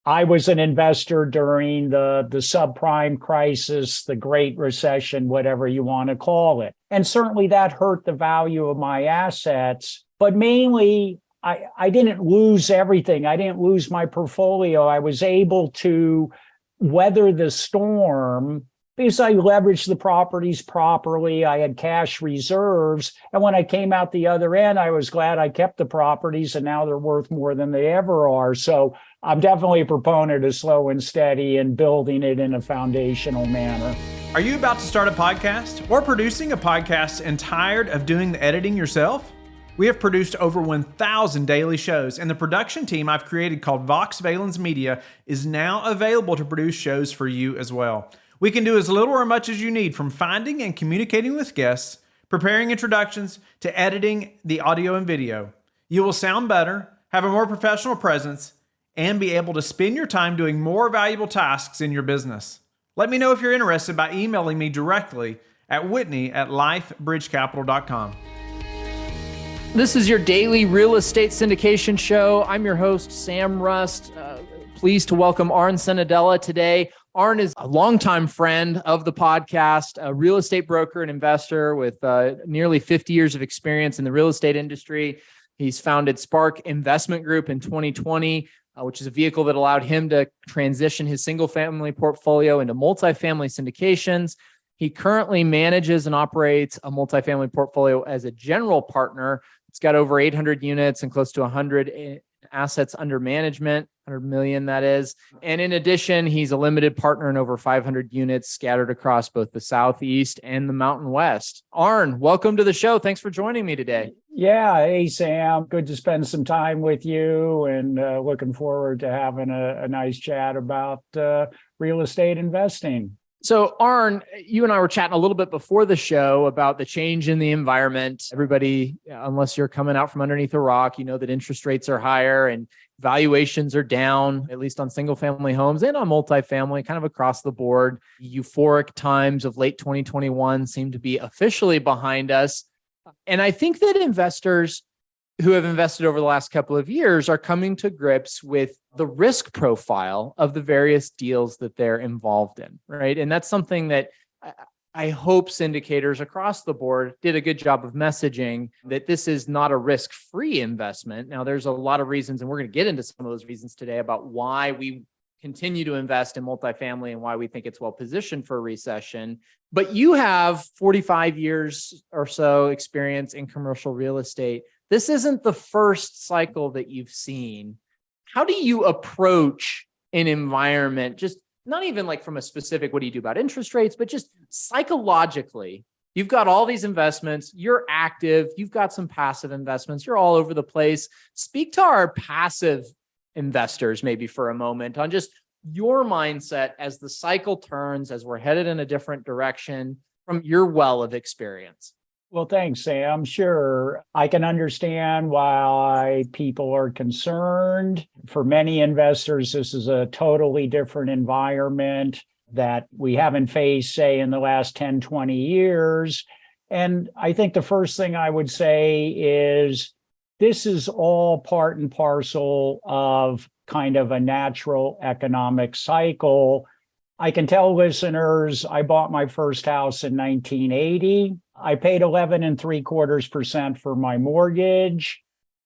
I was an investor during the subprime crisis, the Great Recession, whatever you want to call it. And certainly that hurt the value of my assets. But mainly, I didn't lose everything. I didn't lose my portfolio. I was able to weather the storm because I leveraged the properties properly. I had cash reserves. And when I came out the other end, I was glad I kept the properties, and now they're worth more than they ever are. So I'm definitely a proponent of slow and steady and building it in a foundational manner. Are you about to start a podcast or producing a podcast and tired of doing the editing yourself? We have produced over 1,000 daily shows, and the production team I've created called Vox Valens Media is now available to produce shows for you as well. We can do as little or much as you need, from finding and communicating with guests, preparing introductions, to editing the audio and video. You will sound better, have a more professional presence, and be able to spend your time doing more valuable tasks in your business. Let me know if you're interested by emailing me directly at whitney@lifebridgecapital.com. This is your daily real estate syndication show. I'm your host, Sam Rust. Pleased to welcome Arn Cenedella today. Arn is a longtime friend of the podcast, a real estate broker and investor with nearly 50 years of experience in the real estate industry. He's founded Spark Investment Group in 2020, which is a vehicle that allowed him to transition his single-family portfolio into multifamily syndications. He currently manages and operates a multifamily portfolio as a general partner. It's got over 800 units and close to 100 assets under management, 100 million that is. And in addition, he's a limited partner in over 500 units scattered across both the Southeast and the Mountain West. Arn, welcome to the show. Thanks for joining me today. Yeah. Hey, Sam. Good to spend some time with you, and looking forward to having a nice chat about real estate investing. So Arn, you and I were chatting a little bit before the show about the change in the environment. Everybody, unless you're coming out from underneath a rock, you know that interest rates are higher and valuations are down, at least on single family homes and on multifamily, kind of across the board. Euphoric times of late 2021 seem to be officially behind us. And I think that investors who have invested over the last couple of years are coming to grips with the risk profile of the various deals that they're involved in, right? And that's something that I hope syndicators across the board did a good job of messaging, that this is not a risk-free investment. Now, there's a lot of reasons, and we're going to get into some of those reasons today about why we continue to invest in multifamily and why we think it's well positioned for a recession. But you have 45 years or so experience in commercial real estate. This isn't the first cycle that you've seen. How do you approach an environment, just not even like from a specific, what do you do about interest rates, but just psychologically? You've got all these investments, you're active, you've got some passive investments, you're all over the place. Speak to our passive investors maybe for a moment on just your mindset as the cycle turns, as we're headed in a different direction from your well of experience. Well, thanks, Sam. Sure. I can understand why people are concerned. For many investors, this is a totally different environment that we haven't faced, say, in the last 10, 20 years. And I think the first thing I would say is this is all part and parcel of kind of a natural economic cycle. I can tell listeners, I bought my first house in 1980. I paid 11.75% for my mortgage,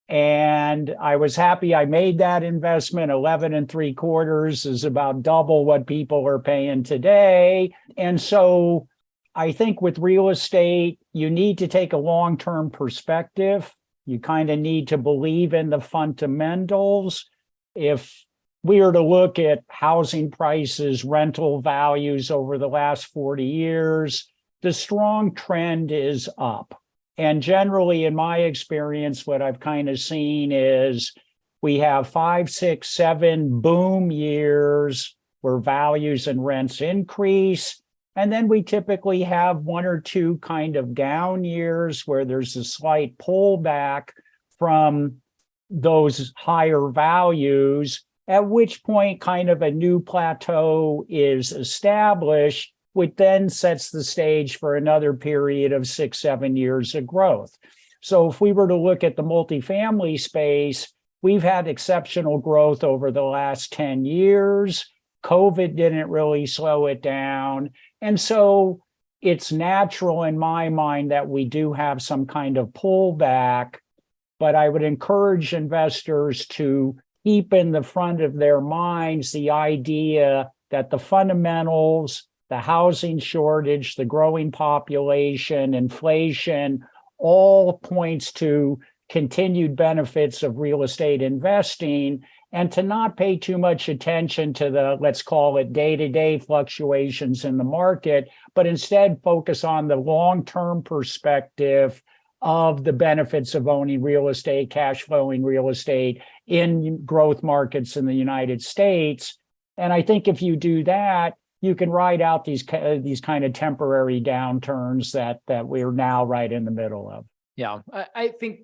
and I was happy I made that investment. 11.75 is about double what people are paying today. And so I think with real estate, you need to take a long-term perspective. You kind of need to believe in the fundamentals. If we were to look at housing prices, rental values over the last 40 years, the strong trend is up. And generally, in my experience, what I've kind of seen is we have 5, 6, 7 boom years where values and rents increase. And then we typically have 1 or 2 kind of down years where there's a slight pullback from those higher values, at which point kind of a new plateau is established, which then sets the stage for another period of 6, 7 years of growth. So if we were to look at the multifamily space, we've had exceptional growth over the last 10 years. COVID didn't really slow it down. And so it's natural in my mind that we do have some kind of pullback, but I would encourage investors to keep in the front of their minds the idea that the fundamentals, the housing shortage, the growing population, inflation, all points to continued benefits of real estate investing, and to not pay too much attention to the, let's call it, day-to-day fluctuations in the market, but instead focus on the long-term perspective of the benefits of owning real estate, cash flowing real estate in growth markets in the United States. And I think if you do that, you can ride out these kind of temporary downturns that we're now right in the middle of. Yeah, I think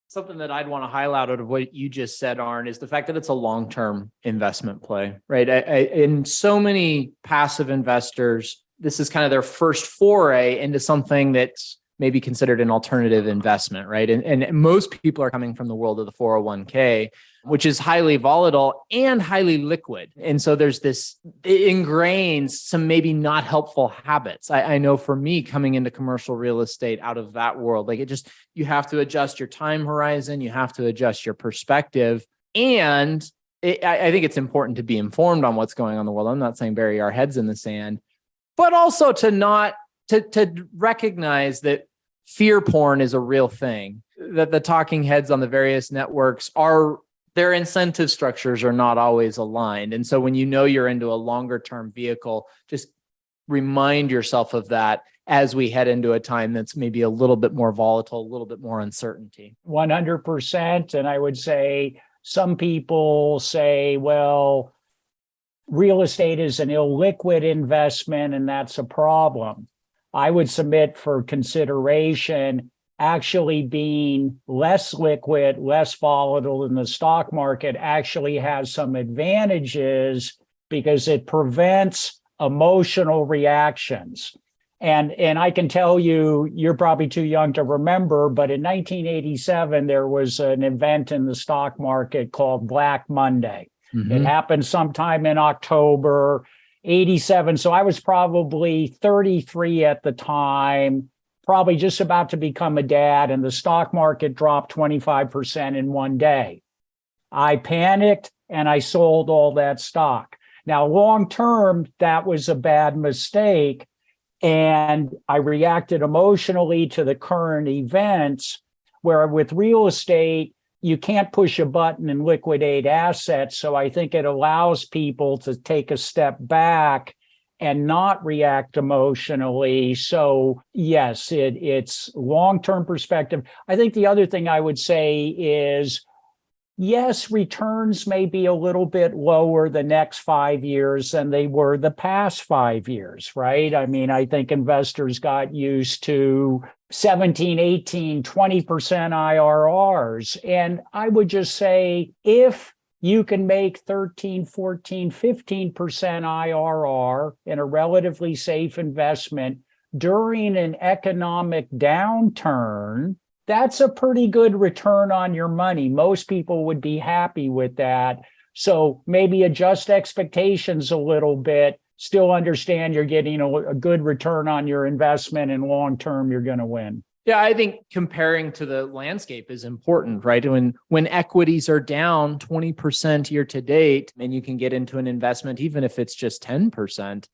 something that I'd want to highlight out of what you just said, Arn, is the fact that it's a long-term investment play, right? In so many passive investors, this is kind of their first foray into something that's maybe considered an alternative investment, right? And most people are coming from the world of the 401k, which is highly volatile and highly liquid. And so there's this, it ingrains some maybe not helpful habits. I know for me, coming into commercial real estate out of that world, like you have to adjust your time horizon, you have to adjust your perspective. And I think it's important to be informed on what's going on in the world. I'm not saying bury our heads in the sand, but also to recognize that fear porn is a real thing, that the talking heads on the various networks their incentive structures are not always aligned. And so when you know you're into a longer term vehicle, just remind yourself of that as we head into a time that's maybe a little bit more volatile, a little bit more uncertainty. 100%. And I would say some people say, well, real estate is an illiquid investment, and that's a problem. I would submit for consideration actually being less liquid, less volatile than the stock market actually has some advantages because it prevents emotional reactions. And I can tell you, you're probably too young to remember, but in 1987, there was an event in the stock market called Black Monday. Mm-hmm. It happened sometime in October 87. So I was probably 33 at the time, probably just about to become a dad, and the stock market dropped 25% in one day. I panicked and I sold all that stock. Now, long term, that was a bad mistake. And I reacted emotionally to the current events, where with real estate, you can't push a button and liquidate assets. So I think it allows people to take a step back and not react emotionally. So yes, it's long-term perspective. I think the other thing I would say is, yes, returns may be a little bit lower the next 5 years than they were the past 5 years, right? I mean, I think investors got used to 17, 18, 20% IRRs. And I would just say, if you can make 13, 14, 15% IRR in a relatively safe investment during an economic downturn, that's a pretty good return on your money. Most people would be happy with that. So maybe adjust expectations a little bit, still understand you're getting a good return on your investment, and long-term, you're going to win. Yeah, I think comparing to the landscape is important, right? When equities are down 20% year to date, and you can get into an investment, even if it's just 10%,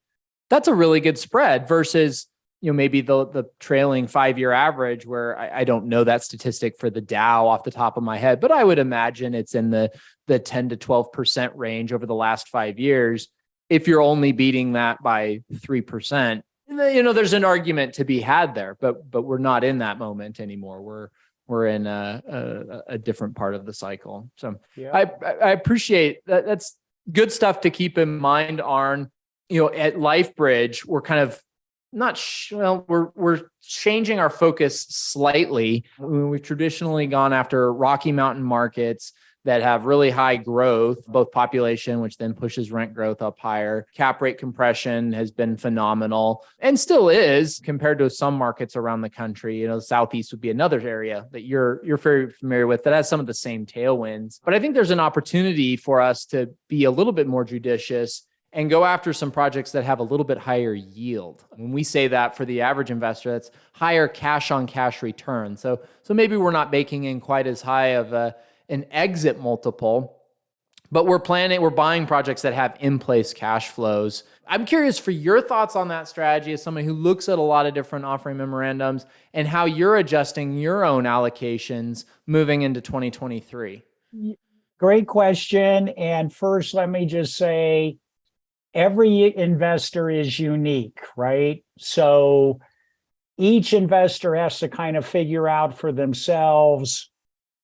that's a really good spread versus, maybe the trailing 5-year average, where I don't know that statistic for the Dow off the top of my head, but I would imagine it's in the 10 to 12% range over the last 5 years. If you're only beating that by 3%, there's an argument to be had there, but we're not in that moment anymore. We're in a different part of the cycle. So yeah. I appreciate that. That's good stuff to keep in mind, Arn. At LifeBridge, we're kind of we're changing our focus slightly. We've traditionally gone after Rocky Mountain markets, that have really high growth, both population, which then pushes rent growth up higher. Cap rate compression has been phenomenal and still is compared to some markets around the country. You know, the Southeast would be another area that you're very familiar with that has some of the same tailwinds. But I think there's an opportunity for us to be a little bit more judicious and go after some projects that have a little bit higher yield. When we say that for the average investor, that's higher cash on cash return. So maybe we're not baking in quite as high of an exit multiple, but we're buying projects that have in-place cash flows. I'm curious for your thoughts on that strategy as somebody who looks at a lot of different offering memorandums and how you're adjusting your own allocations moving into 2023. Great question. And first, let me just say, every investor is unique, right? So each investor has to kind of figure out for themselves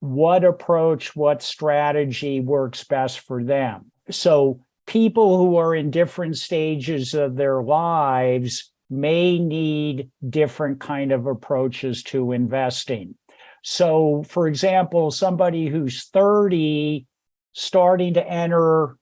what approach, what strategy works best for them. So people who are in different stages of their lives may need different kind of approaches to investing. So, for example, somebody who's 30, starting to enter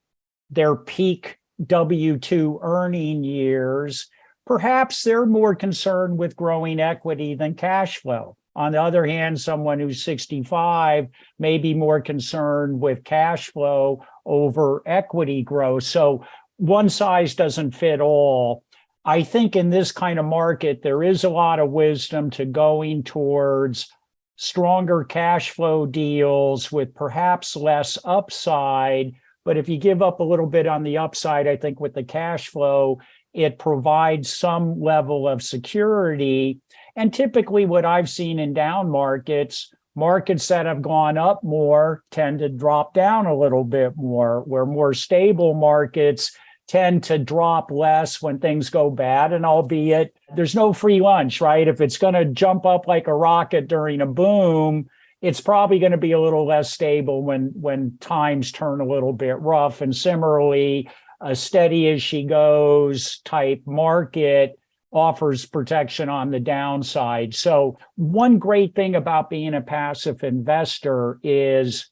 their peak W-2 earning years, perhaps they're more concerned with growing equity than cash flow. On the other hand, someone who's 65 may be more concerned with cash flow over equity growth. So one size doesn't fit all. I think in this kind of market, there is a lot of wisdom to going towards stronger cash flow deals with perhaps less upside. But if you give up a little bit on the upside, I think with the cash flow, it provides some level of security. And typically what I've seen in down markets that have gone up more tend to drop down a little bit more, where more stable markets tend to drop less when things go bad. And albeit there's no free lunch, right? If it's going to jump up like a rocket during a boom, it's probably going to be a little less stable when times turn a little bit rough. And similarly, a steady as she goes type market offers protection on the downside. So one great thing about being a passive investor is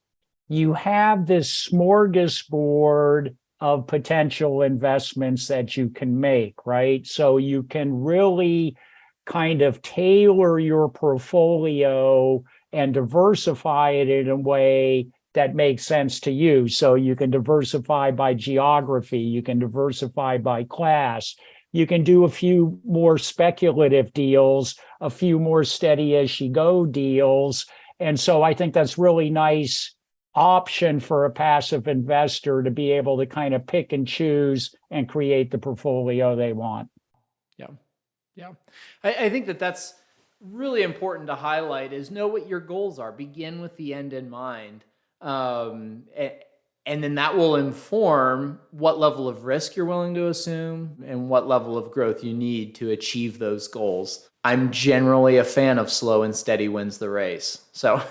you have this smorgasbord of potential investments that you can make, right? So you can really kind of tailor your portfolio and diversify it in a way that makes sense to you. So you can diversify by geography, you can diversify by class, you can do a few more speculative deals, a few more steady as she go deals. And so I think that's really nice option for a passive investor to be able to kind of pick and choose and create the portfolio they want. Yeah. I think that's really important to highlight is know what your goals are. Begin with the end in mind. And then that will inform what level of risk you're willing to assume and what level of growth you need to achieve those goals. I'm generally a fan of slow and steady wins the race. So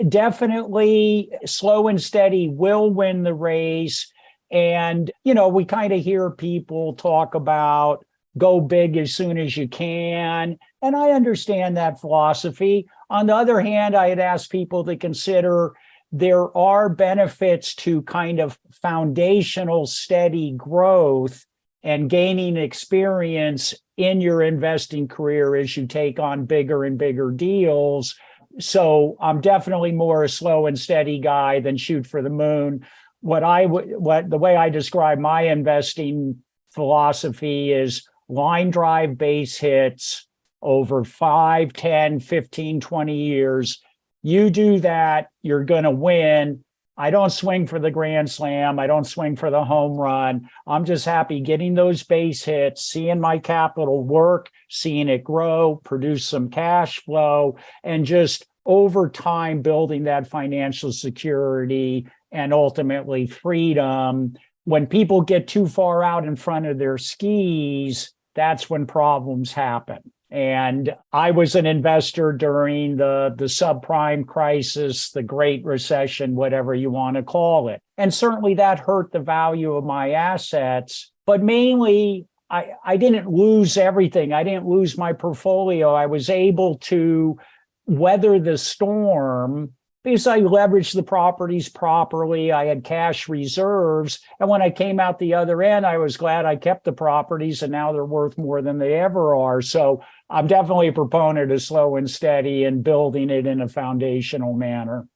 definitely slow and steady will win the race. And, we kind of hear people talk about go big as soon as you can. And I understand that philosophy. On the other hand, I had asked people to consider there are benefits to kind of foundational steady growth and gaining experience in your investing career as you take on bigger and bigger deals. So I'm definitely more a slow and steady guy than shoot for the moon. The way I describe my investing philosophy is line drive base hits over 5, 10, 15, 20 years. You do that, you're going to win. I don't swing for the grand slam. I don't swing for the home run. I'm just happy getting those base hits, seeing my capital work, seeing it grow, produce some cash flow, and just over time building that financial security and ultimately freedom. When people get too far out in front of their skis, that's when problems happen. And I was an investor during the subprime crisis, the Great Recession, whatever you want to call it. And certainly that hurt the value of my assets. But mainly, I didn't lose everything. I didn't lose my portfolio. I was able to weather the storm because I leveraged the properties properly. I had cash reserves. And when I came out the other end, I was glad I kept the properties, and now they're worth more than they ever are. So I'm definitely a proponent of slow and steady and building it in a foundational manner.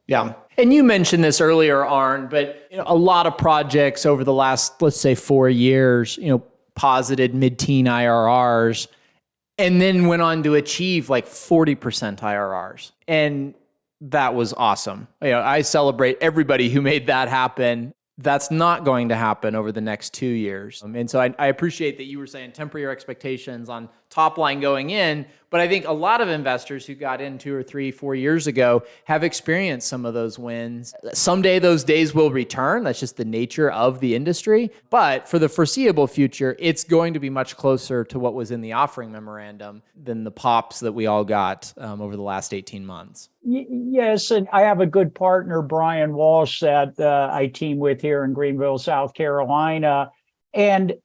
Yeah. And you mentioned this earlier, Arn, but a lot of projects over the last, let's say 4 years, posited mid-teen IRRs, and then went on to achieve like 40% IRRs. And that was awesome. I celebrate everybody who made that happen. That's not going to happen over the next 2 years. And so I appreciate that you were saying temper your expectations on top line going in, but I think a lot of investors who got in 2 or 3, 4 years ago have experienced some of those wins. Someday those days will return. That's just the nature of the industry. But for the foreseeable future, it's going to be much closer to what was in the offering memorandum than the pops that we all got over the last 18 months. Yes, and I have a good partner, Brian Walsh, that I team with here in Greenville, South Carolina. And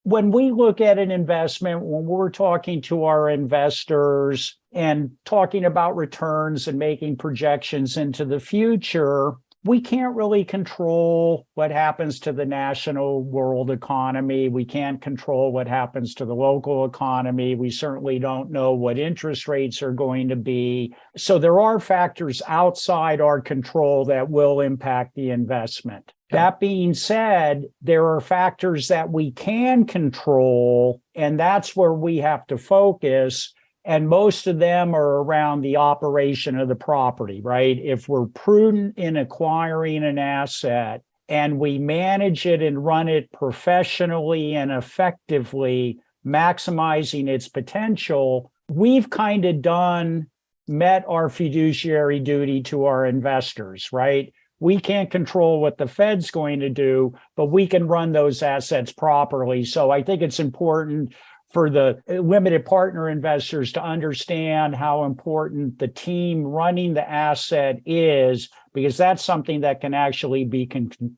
when we look at an investment, when we're talking to our investors and talking about returns and making projections into the future, we can't really control what happens to the national world economy. We can't control what happens to the local economy. We certainly don't know what interest rates are going to be. So there are factors outside our control that will impact the investment. That being said, there are factors that we can control, and that's where we have to focus. And most of them are around the operation of the property, right? If we're prudent in acquiring an asset and we manage it and run it professionally and effectively, maximizing its potential, we've kind of met our fiduciary duty to our investors, right? We can't control what the Fed's going to do, but we can run those assets properly. So I think it's important for the limited partner investors to understand how important the team running the asset is, because that's something that can actually be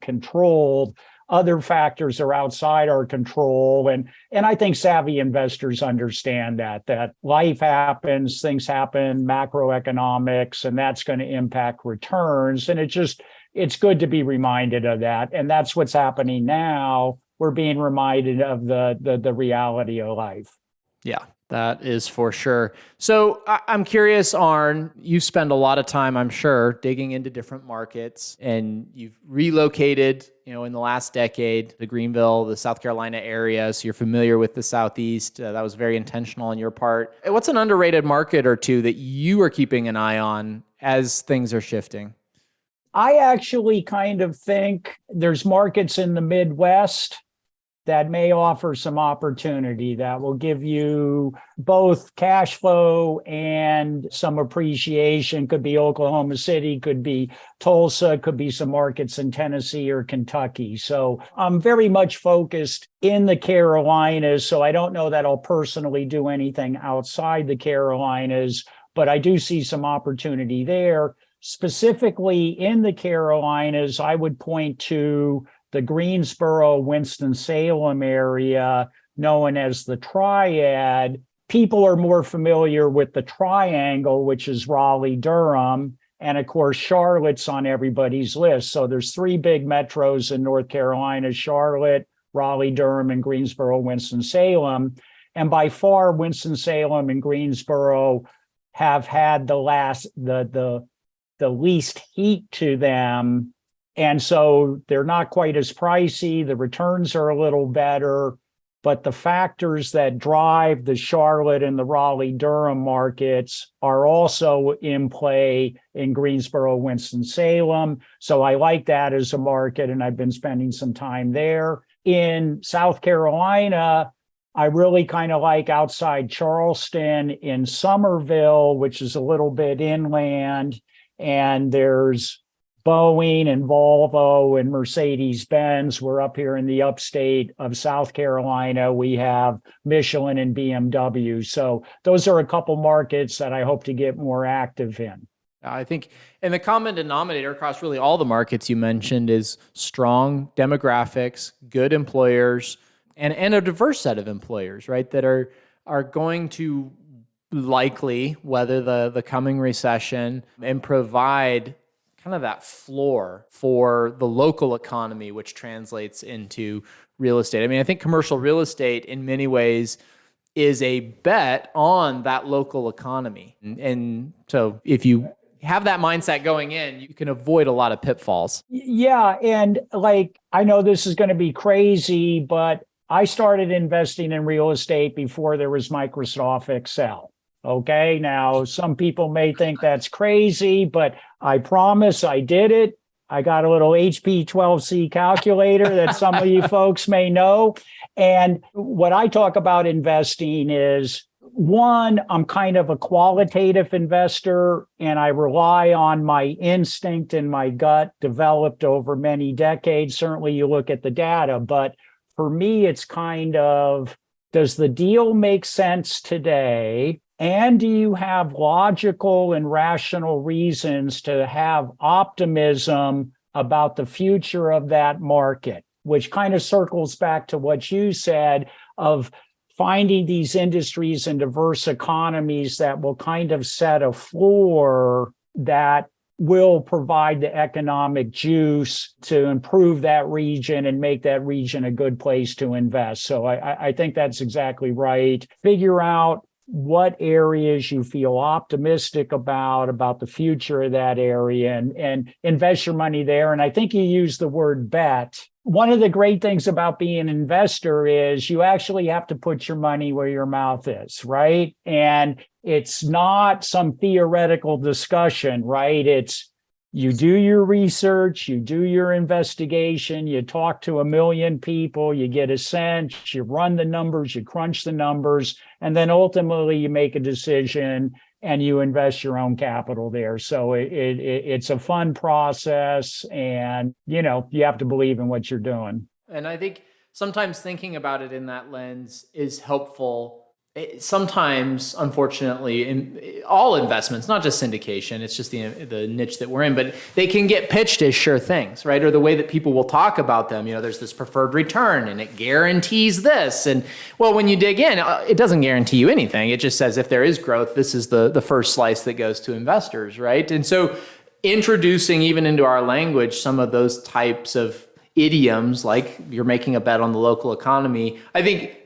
controlled. Other factors are outside our control. And I think savvy investors understand that life happens, things happen, macroeconomics, and that's going to impact returns. And it's good to be reminded of that. And that's what's happening now. We're being reminded of the reality of life. Yeah, that is for sure. So I'm curious, Arn, you spend a lot of time, I'm sure, digging into different markets, and you've relocated, in the last decade, the Greenville, the South Carolina area. So you're familiar with the Southeast. That was very intentional on your part. What's an underrated market or two that you are keeping an eye on as things are shifting? I actually kind of think there's markets in the Midwest that may offer some opportunity that will give you both cash flow and some appreciation. Could be Oklahoma City, could be Tulsa, could be some markets in Tennessee or Kentucky. So I'm very much focused in the Carolinas. So I don't know that I'll personally do anything outside the Carolinas, but I do see some opportunity there. Specifically in the Carolinas, I would point to the Greensboro, Winston-Salem area, known as the Triad. People are more familiar with the Triangle, which is Raleigh-Durham. And of course, Charlotte's on everybody's list. So there's 3 big metros in North Carolina: Charlotte, Raleigh-Durham, and Greensboro, Winston-Salem. And by far, Winston-Salem and Greensboro have had the least heat to them. And so they're not quite as pricey. The returns are a little better, but the factors that drive the Charlotte and the Raleigh-Durham markets are also in play in Greensboro, Winston-Salem. So I like that as a market, and I've been spending some time there. In South Carolina, I really kind of like outside Charleston in Summerville, which is a little bit inland, and there's Boeing and Volvo and Mercedes-Benz. We're up here in the upstate of South Carolina. We have Michelin and BMW. So those are a couple markets that I hope to get more active in. I think, and the common denominator across really all the markets you mentioned is strong demographics, good employers, and a diverse set of employers, right? That are going to likely weather the coming recession and provide kind of that floor for the local economy, which translates into real estate. I mean, I think commercial real estate in many ways is a bet on that local economy. And so if you have that mindset going in, you can avoid a lot of pitfalls. Yeah. And like, I know this is going to be crazy, but I started investing in real estate before there was Microsoft Excel. Okay. Now, some people may think that's crazy, but I promise I did it. I got a little HP 12C calculator that some of you folks may know. And what I talk about investing is, one, I'm kind of a qualitative investor, and I rely on my instinct and my gut developed over many decades. Certainly, you look at the data, but for me, it's kind of, does the deal make sense today? And do you have logical and rational reasons to have optimism about the future of that market? Which kind of circles back to what you said of finding these industries and diverse economies that will kind of set a floor that will provide the economic juice to improve that region and make that region a good place to invest. So I think that's exactly right. Figure out what areas you feel optimistic about the future of that area, and invest your money there. And I think you used the word bet. One of the great things about being an investor is you actually have to put your money where your mouth is, right? And it's not some theoretical discussion, right? It's you do your research, you do your investigation, you talk to 1 million people, you get a sense, you run the numbers, you crunch the numbers, and then ultimately you make a decision and you invest your own capital there. So it's a fun process, and you have to believe in what you're doing. And I think sometimes thinking about it in that lens is helpful. Sometimes, unfortunately, in all investments, not just syndication, it's just the niche that we're in, but they can get pitched as sure things, right? Or the way that people will talk about them, there's this preferred return and it guarantees this. And well, when you dig in, it doesn't guarantee you anything. It just says if there is growth, this is the first slice that goes to investors, right? And so introducing even into our language some of those types of idioms, like you're making a bet on the local economy, I think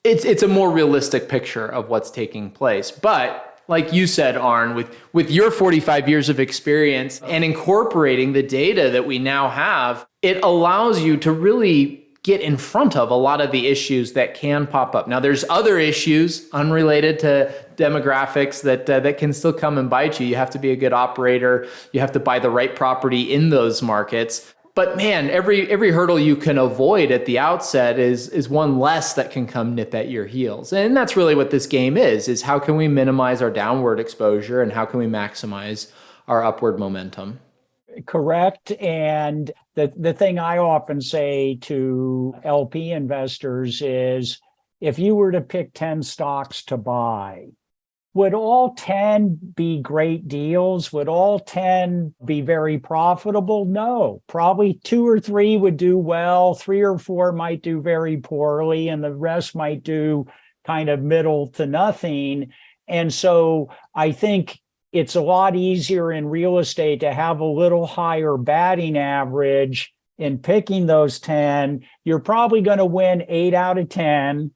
it's a more realistic picture of what's taking place. But like you said, Arn, with your 45 years of experience and incorporating the data that we now have, it allows you to really get in front of a lot of the issues that can pop up. Now, there's other issues unrelated to demographics that can still come and bite you. You have to be a good operator. You have to buy the right property in those markets. But man, every hurdle you can avoid at the outset is one less that can come nip at your heels. And that's really what this game is how can we minimize our downward exposure and how can we maximize our upward momentum? Correct. And the thing I often say to LP investors is, if you were to pick 10 stocks to buy, would all 10 be great deals? Would all 10 be very profitable? No, probably 2 or 3 would do well. 3 or 4 might do very poorly, and the rest might do kind of middle to nothing. And so I think it's a lot easier in real estate to have a little higher batting average in picking those 10. You're probably going to win 8 out of 10.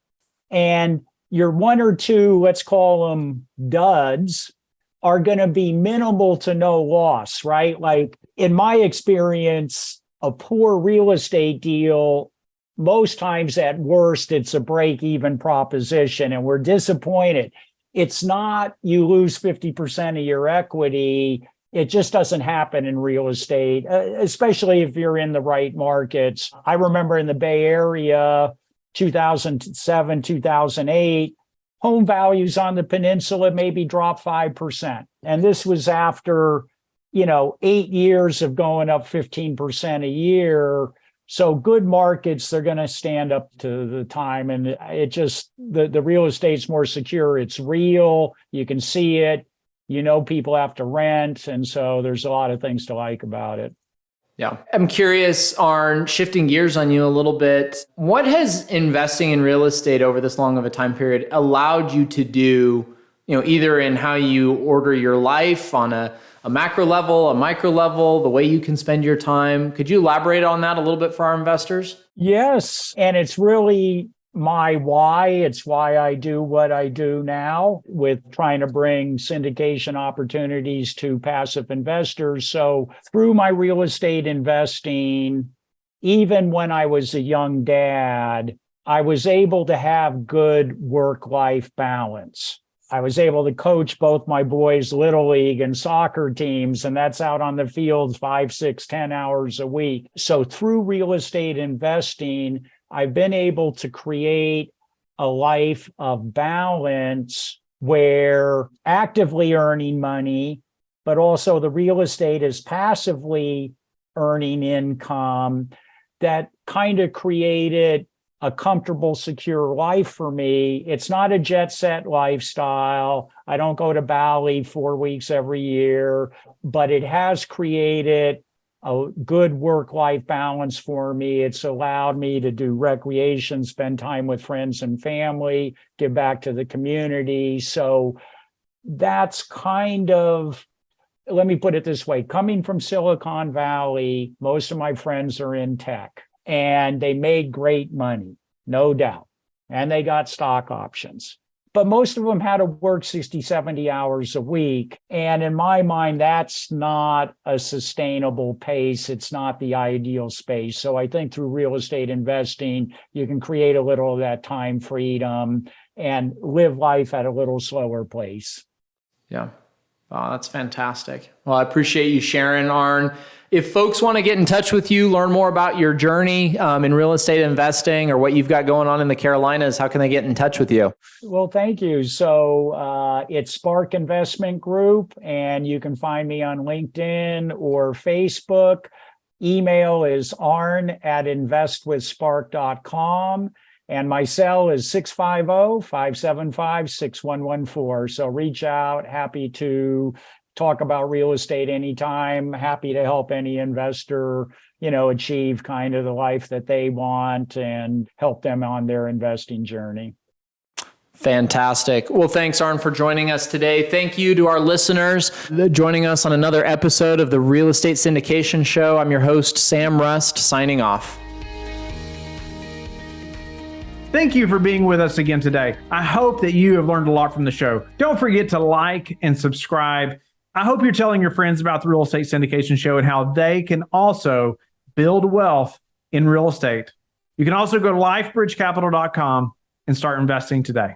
And your 1 or 2, let's call them duds, are going to be minimal to no loss, right? Like in my experience, a poor real estate deal, most times at worst, it's a break-even proposition, and we're disappointed. It's not you lose 50% of your equity. It just doesn't happen in real estate, especially if you're in the right markets. I remember in the Bay Area, 2007, 2008, home values on the peninsula maybe dropped 5%. And this was after, 8 years of going up 15% a year. So good markets, they're going to stand up to the time. And it just, the real estate's more secure. It's real. You can see it. People have to rent. And so there's a lot of things to like about it. Yeah. I'm curious, Arn, shifting gears on you a little bit, what has investing in real estate over this long of a time period allowed you to do either in how you order your life on a macro level, a micro level, the way you can spend your time. Could you elaborate on that a little bit for our investors? Yes. And it's really my why. It's why I do what I do now with trying to bring syndication opportunities to passive investors. So through my real estate investing, even when I was a young dad, I was able to have good work-life balance. I was able to coach both my boys' little league and soccer teams, and that's out on the fields 5, 6, 10 hours a week. So through real estate investing, I've been able to create a life of balance where actively earning money, but also the real estate is passively earning income that kind of created a comfortable, secure life for me. It's not a jet set lifestyle. I don't go to Bali 4 weeks every year, but it has created a good work-life balance for me. It's allowed me to do recreation, spend time with friends and family, give back to the community. So that's kind of, let me put it this way, coming from Silicon Valley, most of my friends are in tech. And they made great money, no doubt. And they got stock options. But most of them had to work 60, 70 hours a week. And in my mind, that's not a sustainable pace. It's not the ideal space. So I think through real estate investing, you can create a little of that time freedom and live life at a little slower pace. Yeah. Wow, that's fantastic. Well, I appreciate you sharing, Arn. If folks want to get in touch with you, learn more about your journey in real estate investing or what you've got going on in the Carolinas, how can they get in touch with you? Well, thank you. So it's Spark Investment Group, and you can find me on LinkedIn or Facebook. Email is arn@investwithspark.com. And my cell is 650-575-6114. So reach out. Happy to talk about real estate anytime. Happy to help any investor, achieve kind of the life that they want and help them on their investing journey. Fantastic. Well, thanks, Arn, for joining us today. Thank you to our listeners joining us on another episode of the Real Estate Syndication Show. I'm your host, Sam Rust, signing off. Thank you for being with us again today. I hope that you have learned a lot from the show. Don't forget to like and subscribe. I hope you're telling your friends about the Real Estate Syndication Show and how they can also build wealth in real estate. You can also go to lifebridgecapital.com and start investing today.